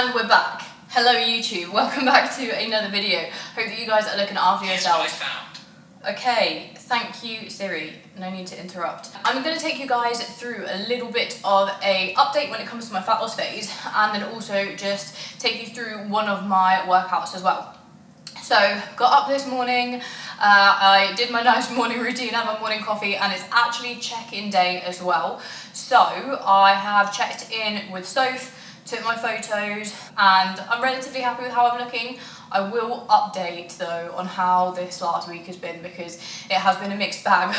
And we're back. Hello YouTube, welcome back to another video. Hope that you guys are looking after yourselves. Okay, thank you Siri, no need to interrupt. I'm going to take you guys through a little bit of a update when it comes to my fat loss phase, and then also just take you through one of my workouts as well. So, got up this morning, I did my nice morning routine, had my morning coffee, and it's actually check-in day as well. So, I have checked in with Soph, took my photos, and I'm relatively happy with how I'm looking. I will update though on how this last week has been, because it has been a mixed bag.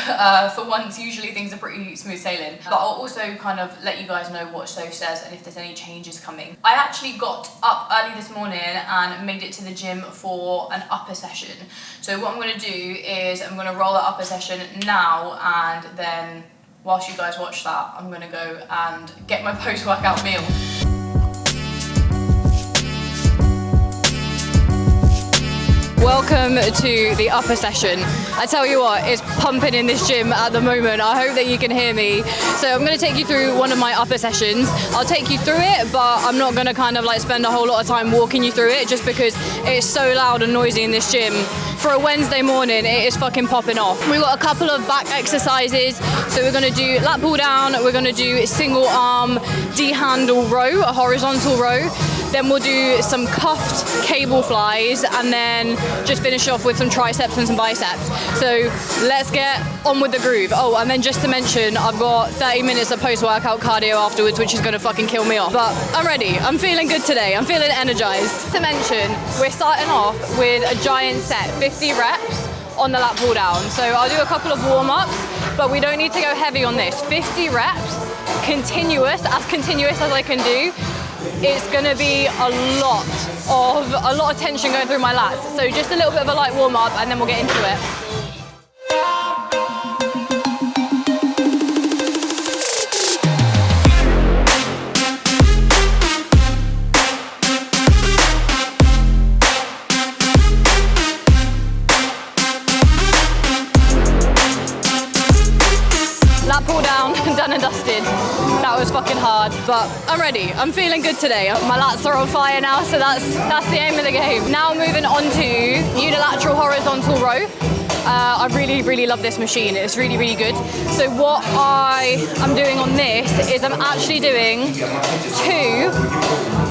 For once, usually things are pretty smooth sailing, but I'll also kind of let you guys know what Soph says and if there's any changes coming. I actually got up early this morning and made it to the gym for an upper session. So what I'm going to do is I'm going to roll that upper session now, and then whilst you guys watch that, I'm going to go and get my post-workout meal. Welcome to the upper session. I tell you what, it's pumping in this gym at the moment. I hope that you can hear me. So I'm going to take you through one of my upper sessions. I'll take you through it, but I'm not going to kind of like spend a whole lot of time walking you through it, just because it's so loud and noisy in this gym. For a Wednesday morning, it is fucking popping off. We've got a couple of back exercises. So we're going to do lat pull down, we're going to do single arm D-handle row, a horizontal row. Then we'll do some cuffed cable flies, and then just finish off with some triceps and some biceps. So let's get on with the groove. Oh, and then just to mention, I've got 30 minutes of post-workout cardio afterwards, which is gonna fucking kill me off. But I'm ready, I'm feeling good today, I'm feeling energized. To mention, we're starting off with a giant set, 50 reps on the lat pull down. So I'll do a couple of warm-ups, but we don't need to go heavy on this. 50 reps, continuous as I can do. It's gonna be a lot of tension going through my lats. So just a little bit of a light warm up, and then we'll get into it. Lat pull down, done and dusted. That was fucking hard, but I'm ready. I'm feeling good today. My lats are on fire now, so that's the aim of the game. Now moving on to unilateral horizontal row. I really love this machine. It's really good. So what I am doing on this is I'm actually doing 2,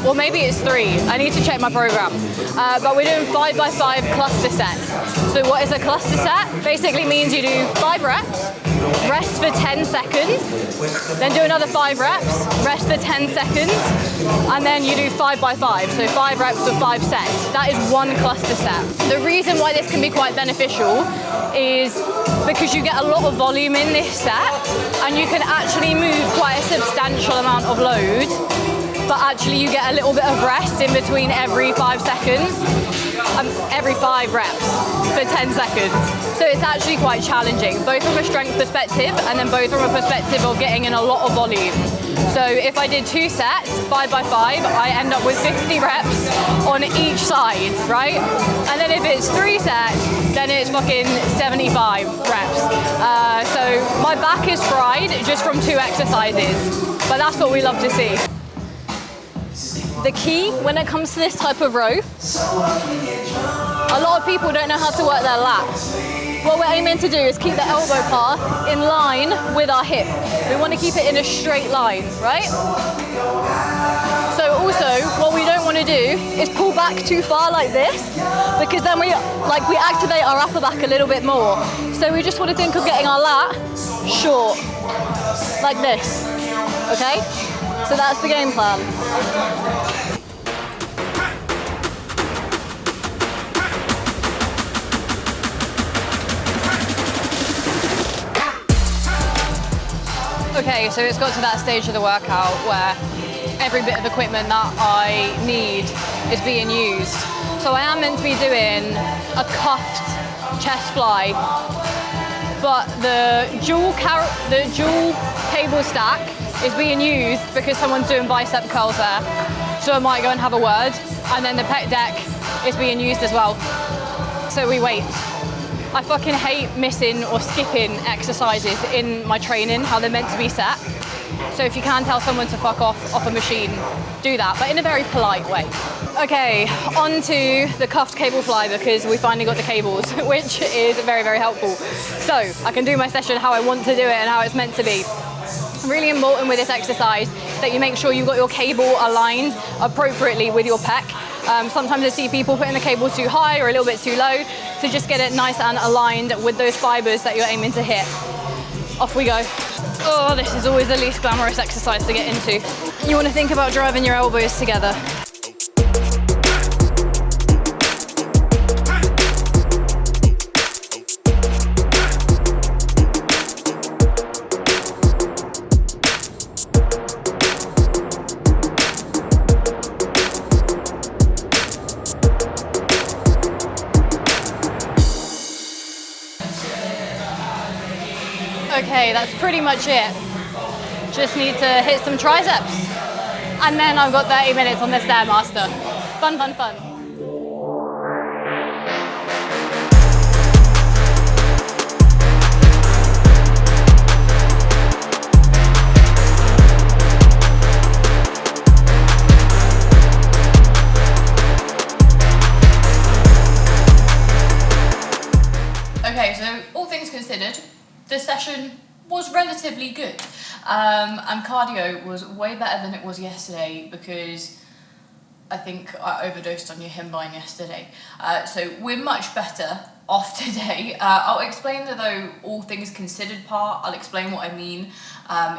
or maybe it's 3. I need to check my program. But we're doing 5x5 cluster sets. So what is a cluster set? Basically means you do 5 reps, rest for 10 seconds, then do another 5 reps, rest for 10 seconds, and then you do 5x5, so 5 reps for 5 sets. That is one cluster set. The reason why this can be quite beneficial is because you get a lot of volume in this set, and you can actually move quite a substantial amount of load, but actually you get a little bit of rest in between every 5 seconds, every 5 reps for 10 seconds. So it's actually quite challenging, both from a strength perspective and then both from a perspective of getting in a lot of volume. So if I did 2 sets, 5x5, I end up with 50 reps on each side, right? And then if it's 3 sets, then it's fucking 75 reps. So my back is fried just from 2 exercises, but that's what we love to see. The key when it comes to this type of row, a lot of people don't know how to work their lats. What we're aiming to do is keep the elbow path in line with our hip. We want to keep it in a straight line, right? So also, what we don't want to do is pull back too far like this, because then we activate our upper back a little bit more. So we just want to think of getting our lat short, like this, okay? So that's the game plan. Okay, so it's got to that stage of the workout where every bit of equipment that I need is being used. So I am meant to be doing a cuffed chest fly, but the dual cable stack is being used because someone's doing bicep curls there. So I might go and have a word, and then the pec deck is being used as well. So we wait. I fucking hate missing or skipping exercises in my training, how they're meant to be set. So if you can tell someone to fuck off a machine, do that, but in a very polite way. Okay, on to the cuffed cable fly, because we finally got the cables, which is very, very helpful. So I can do my session how I want to do it and how it's meant to be. Really important with this exercise that you make sure you've got your cable aligned appropriately with your pec. Sometimes I see people putting the cable too high or a little bit too low, so just get it nice and aligned with those fibers that you're aiming to hit. Off we go. Oh, this is always the least glamorous exercise to get into. You want to think about driving your elbows together. Okay, that's pretty much it. Just need to hit some triceps. And then I've got 30 minutes on the Stairmaster. Fun, fun, fun. Okay, so all things considered, this session was relatively good, and cardio was way better than it was yesterday, because I think I overdosed on your Himbine yesterday. So we're much better off today. I'll explain the though all things considered part. I'll explain what I mean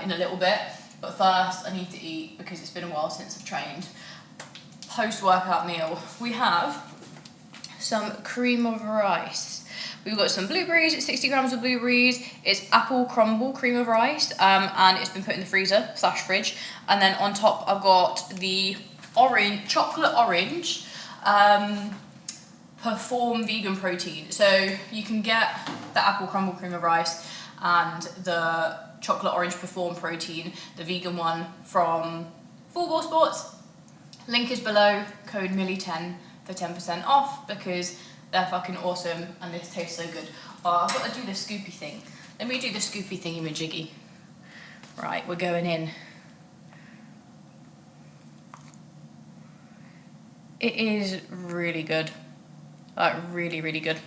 in a little bit, but first I need to eat because it's been a while since I've trained. Post-workout meal, we have some cream of rice. We've got some blueberries, 60 grams of blueberries. It's apple crumble cream of rice, and it's been put in the freezer / fridge. And then on top, I've got the chocolate orange Perform vegan protein. So you can get the apple crumble cream of rice and the chocolate orange Perform protein, the vegan one, from Full Ball Sports. Link is below. Code Millie10 for 10% off, because they're fucking awesome and this tastes so good. Oh, I've got to do the scoopy thing. Let me do the scoopy thingy-majiggy. Right, we're going in. It is really good. Like, really, really good.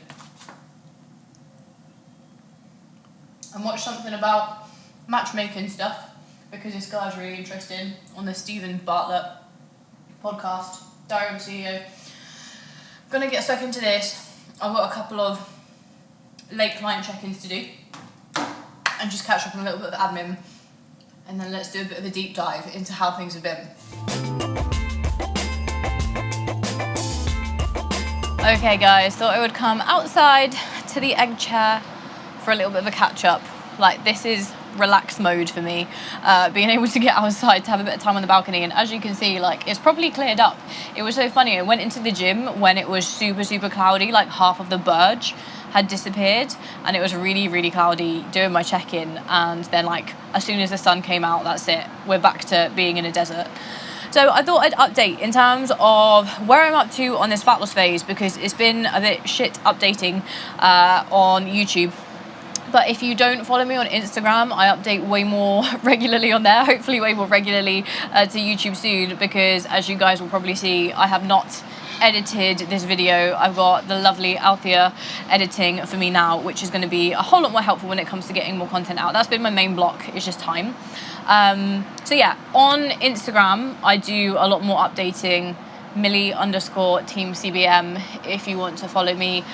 And watch something about matchmaking stuff, because this guy's really interested, on the Stephen Bartlett podcast, Diary of a CEO. Gonna get stuck into this. I've got a couple of late client check-ins to do and just catch up on a little bit of admin, and then let's do a bit of a deep dive into how things have been. Okay guys, thought I would come outside to the egg chair for a little bit of a catch-up. Like, this is relax mode for me, being able to get outside to have a bit of time on the balcony. And as you can see, like, it's probably cleared up. It was so funny, I went into the gym when it was super cloudy, like half of the Burj had disappeared, and it was really cloudy, doing my check-in, and then like as soon as the sun came out, that's it, we're back to being in a desert. So I thought I'd update in terms of where I'm up to on this fat loss phase, because it's been a bit shit updating on YouTube. But if you don't follow me on Instagram, I update way more regularly on there, hopefully way more regularly to YouTube soon, because as you guys will probably see, I have not edited this video. I've got the lovely Althea editing for me now, which is going to be a whole lot more helpful when it comes to getting more content out. That's been my main block, it's just time. So yeah, on Instagram, I do a lot more updating, Millie_team_CBM, if you want to follow me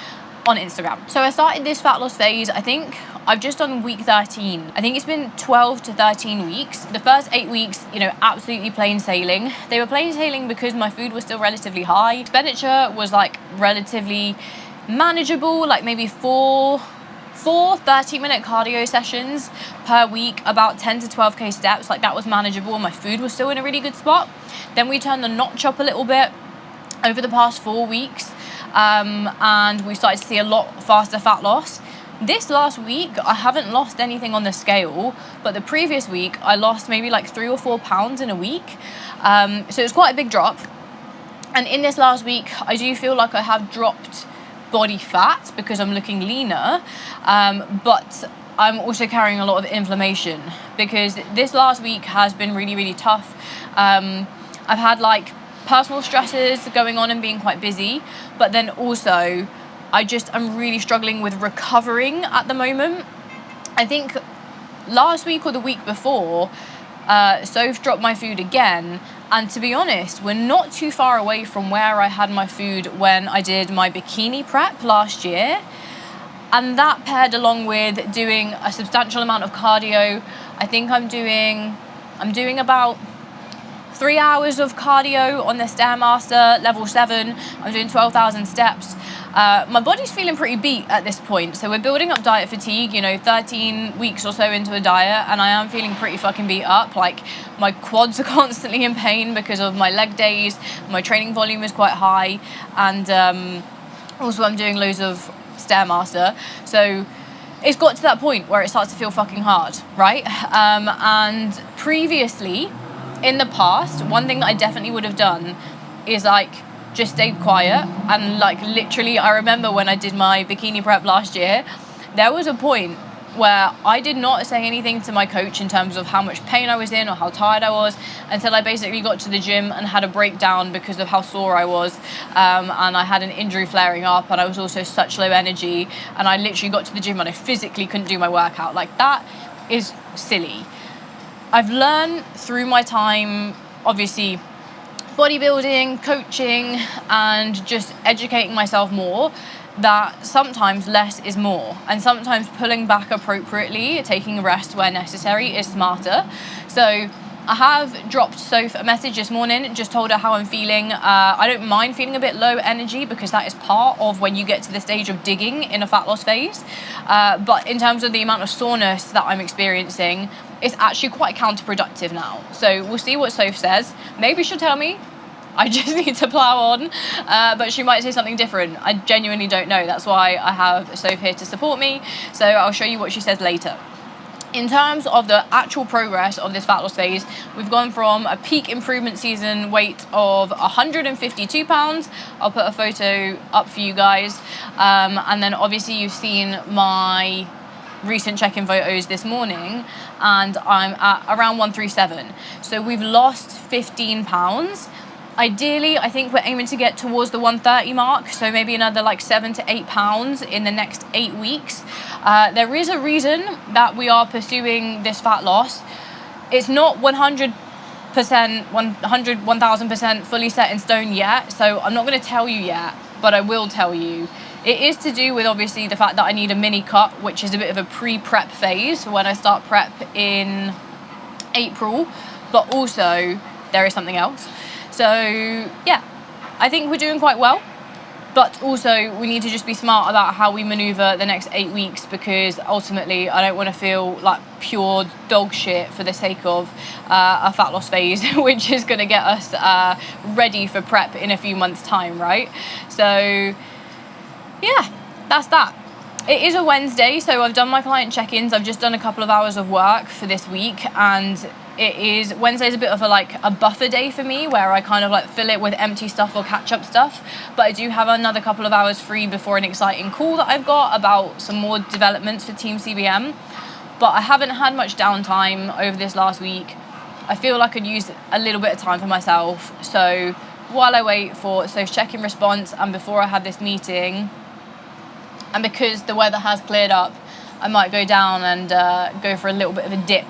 on Instagram. So I started this fat loss phase, I think I've just done week 13. I think it's been 12 to 13 weeks. The first 8 weeks, you know, absolutely plain sailing. They were plain sailing because my food was still relatively high. Expenditure was like relatively manageable, like maybe four 30-minute cardio sessions per week, about 10 to 12k steps. Like, that was manageable. My food was still in a really good spot. Then we turned the notch up a little bit over the past 4 weeks. And we started to see a lot faster fat loss. This last week, I haven't lost anything on the scale, but the previous week, I lost maybe like 3 or 4 pounds in a week. So it's quite a big drop. And in this last week, I do feel like I have dropped body fat because I'm looking leaner, but I'm also carrying a lot of inflammation because this last week has been really, really tough. I've had like personal stresses going on and being quite busy, but then also I'm really struggling with recovering at the moment. I think last week or the week before, Soph dropped my food again, and to be honest, we're not too far away from where I had my food when I did my bikini prep last year. And that paired along with doing a substantial amount of cardio. I think I'm doing about 3 hours of cardio on the Stairmaster level 7. I'm doing 12,000 steps. My body's feeling pretty beat at this point, so we're building up diet fatigue, 13 weeks or so into a diet, and I am feeling pretty fucking beat up. Like, my quads are constantly in pain because of my leg days, my training volume is quite high, and also I'm doing loads of Stairmaster, so it's got to that point where it starts to feel fucking hard, right? And previously, in the past, one thing that I definitely would have done is just stayed quiet, and literally I remember when I did my bikini prep last year, there was a point where I did not say anything to my coach in terms of how much pain I was in or how tired I was until I basically got to the gym and had a breakdown because of how sore I was, and I had an injury flaring up, and I was also such low energy, and I literally got to the gym and I physically couldn't do my workout. That is silly. I've learned through my time, obviously, bodybuilding, coaching, and just educating myself more, that sometimes less is more, and sometimes pulling back appropriately, taking a rest where necessary, is smarter. So I have dropped Soph a message this morning, just told her how I'm feeling. I don't mind feeling a bit low energy because that is part of when you get to the stage of digging in a fat loss phase. But in terms of the amount of soreness that I'm experiencing, it's actually quite counterproductive now. So we'll see what Soph says. Maybe she'll tell me I just need to plow on, but she might say something different. I genuinely don't know. That's why I have Soph here to support me. So I'll show you what she says later. In terms of the actual progress of this fat loss phase, we've gone from a peak improvement season weight of 152 pounds. I'll put a photo up for you guys. And then obviously you've seen my recent check-in photos this morning, and I'm at around 137. So we've lost 15 pounds. Ideally, I think we're aiming to get towards the 130 mark, so maybe another 7 to 8 pounds in the next 8 weeks. There is a reason that we are pursuing this fat loss. It's not 100%, 1000% fully set in stone yet, so I'm not going to tell you yet, but I will tell you. It is to do with obviously the fact that I need a mini cut, which is a bit of a pre-prep phase for when I start prep in April, but also there is something else. So yeah, I think we're doing quite well, but also we need to just be smart about how we maneuver the next 8 weeks, because ultimately I don't want to feel like pure dog shit for the sake of a fat loss phase, which is going to get us ready for prep in a few months' time, right? So yeah, that's that. It is a Wednesday, so I've done my client check-ins. I've just done a couple of hours of work for this week, and Wednesday's a bit of a buffer day for me, where I kind of fill it with empty stuff or catch up stuff. But I do have another couple of hours free before an exciting call that I've got about some more developments for Team CBM. But I haven't had much downtime over this last week. I feel like I could use a little bit of time for myself. So while I wait for Soph's check-in response and before I have this meeting, and because the weather has cleared up, I might go down and go for a little bit of a dip.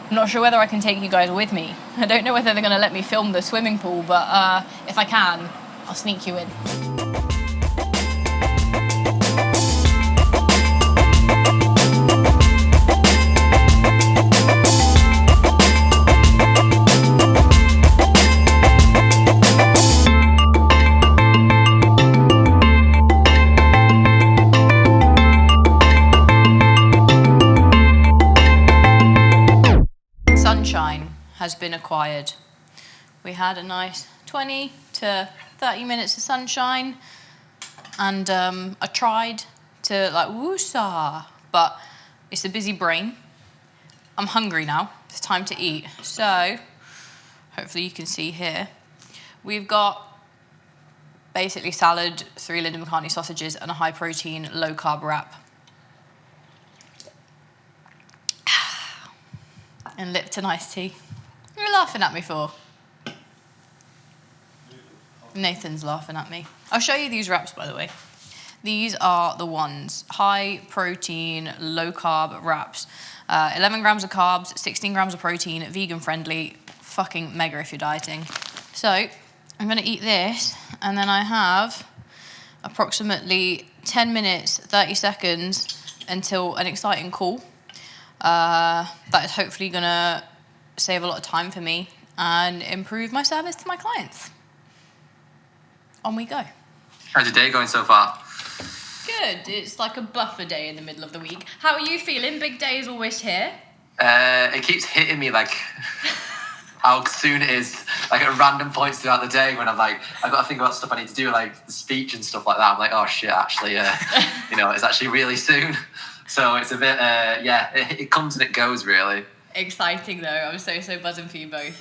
I'm not sure whether I can take you guys with me. I don't know whether they're going to let me film the swimming pool, but if I can, I'll sneak you in. Has been acquired. We had a nice 20 to 30 minutes of sunshine, and I tried to woosah, but it's a busy brain. I'm hungry now. It's time to eat. So hopefully you can see here, we've got basically salad, 3 Linda McCartney sausages, and a high protein, low carb wrap. and Lipton iced tea. What are you laughing at me for? Nathan's laughing at me. I'll show you these wraps, by the way. These are the ones, high protein, low carb wraps. 11 grams of carbs, 16 grams of protein, vegan friendly, fucking mega if you're dieting. So I'm gonna eat this, and then I have approximately 10 minutes, 30 seconds until an exciting call. That is hopefully gonna save a lot of time for me and improve my service to my clients. On we go. How's your day going so far? Good. It's like a buffer day in the middle of the week. How are you feeling? Big day is always here. It keeps hitting me like how soon it is, like at random points throughout the day when I'm like, I've got to think about stuff I need to do, like the speech and stuff like that. I'm like, oh shit, actually, it's actually really soon. So it's a bit, it comes and it goes really. Exciting though. I'm so buzzing for you both.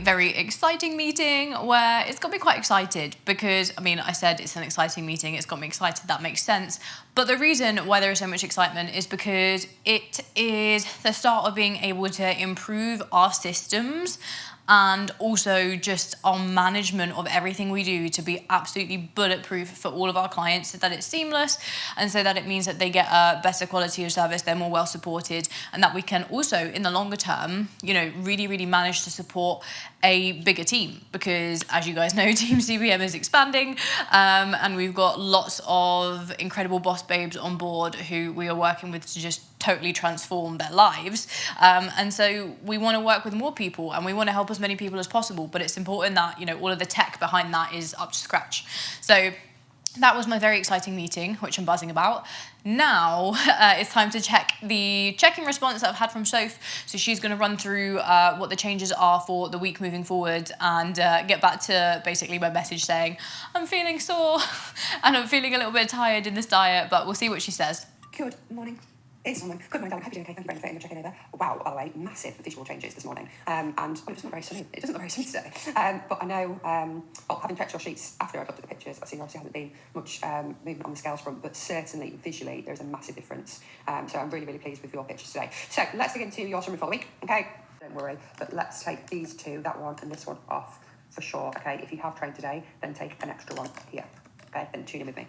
Very exciting meeting where it's got me quite excited because, I said it's an exciting meeting, it's got me excited, that makes sense. But the reason why there is so much excitement is because it is the start of being able to improve our systems and also just our management of everything we do to be absolutely bulletproof for all of our clients, so that it's seamless and so that it means that they get a better quality of service, they're more well supported, and that we can also in the longer term, really manage to support a bigger team, because as you guys know, Team CBM is expanding, and we've got lots of incredible boss babes on board who we are working with to just totally transform their lives, and so we want to work with more people and we want to help as many people as possible, but it's important that all of the tech behind that is up to scratch. So that was my very exciting meeting, which I'm buzzing about. Now it's time to check the check-in response that I've had from Soph. So she's going to run through what the changes are for the week moving forward and get back to basically my message saying, I'm feeling sore and I'm feeling a little bit tired in this diet, but we'll see what she says. Good morning. It's morning. Good morning, darling. Hope you're doing okay. Thank you very much for checking over. Wow, by the way, massive visual changes this morning. And it doesn't look very sunny. It doesn't look very sunny today. But I know, having checked your sheets after I've looked at the pictures, I've seen there obviously hasn't been much movement on the scales front, but certainly visually there's a massive difference. So I'm really pleased with your pictures today. So let's dig into your summary for the week, okay? Don't worry, but let's take these two, that one and this one off for sure, okay? If you have trained today, then take an extra one here, okay? Then tune in with me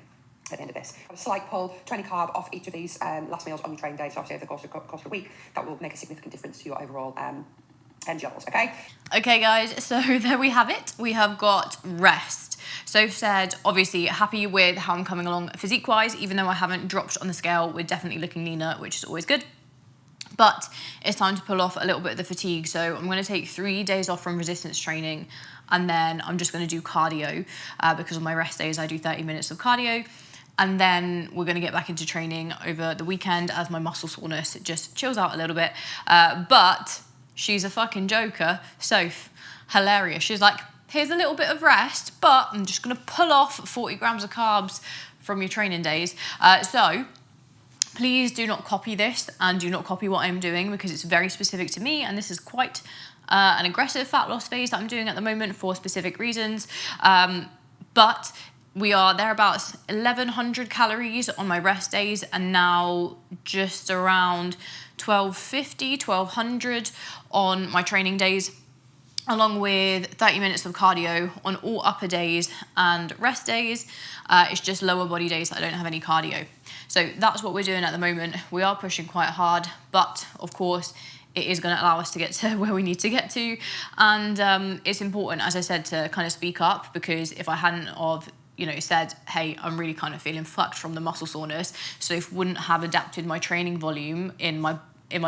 at the end of this. A slight pull, 20 carb off each of these last meals on your training day, so obviously over the course of the week, that will make a significant difference to your overall energy levels, okay? Okay guys, so there we have it. We have got rest. Soph said, obviously happy with how I'm coming along physique-wise, even though I haven't dropped on the scale, we're definitely looking leaner, which is always good. But it's time to pull off a little bit of the fatigue, so I'm going to take 3 days off from resistance training, and then I'm just going to do cardio, because on my rest days I do 30 minutes of cardio. And then we're going to get back into training over the weekend as my muscle soreness just chills out a little bit. But she's a fucking joker. Soph, hilarious. She's like, here's a little bit of rest, but I'm just going to pull off 40 grams of carbs from your training days. So please do not copy this and do not copy what I'm doing, because it's very specific to me. And this is quite an aggressive fat loss phase that I'm doing at the moment for specific reasons. But we are thereabouts 1,100 calories on my rest days, and now just around 1,250, 1,200 on my training days, along with 30 minutes of cardio on all upper days and rest days. It's just lower body days that I don't have any cardio. So that's what we're doing at the moment. We are pushing quite hard, but of course, it is going to allow us to get to where we need to get to. And it's important, as I said, to kind of speak up, because if I hadn't of said, hey, I'm really kind of feeling fucked from the muscle soreness, so wouldn't have adapted my training volume in my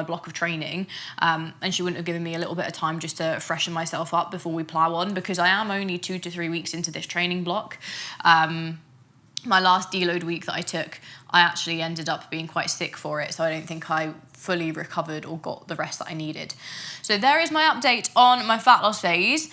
block of training, and she wouldn't have given me a little bit of time just to freshen myself up before we plow on, because I am only 2 to 3 weeks into this training block. My last deload week that I took, I actually ended up being quite sick for it, so I don't think I fully recovered or got the rest that I needed. So there is my update on my fat loss phase.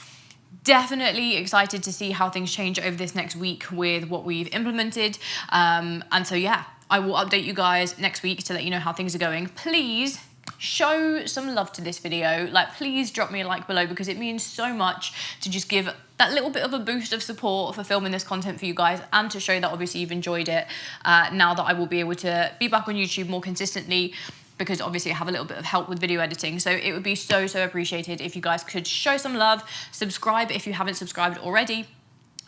Definitely excited to see how things change over this next week with what we've implemented. And so, yeah, I will update you guys next week to let you know how things are going. Please show some love to this video. Like, please drop me a like below, because it means so much to just give that little bit of a boost of support for filming this content for you guys, and to show that obviously you've enjoyed it, now that I will be able to be back on YouTube more consistently, because obviously I have a little bit of help with video editing. So it would be so appreciated if you guys could show some love, subscribe if you haven't subscribed already,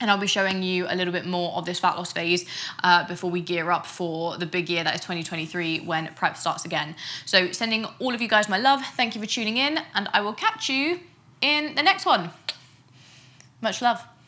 and I'll be showing you a little bit more of this fat loss phase before we gear up for the big year that is 2023, when prep starts again. So sending all of you guys my love, thank you for tuning in, and I will catch you in the next one. Much love.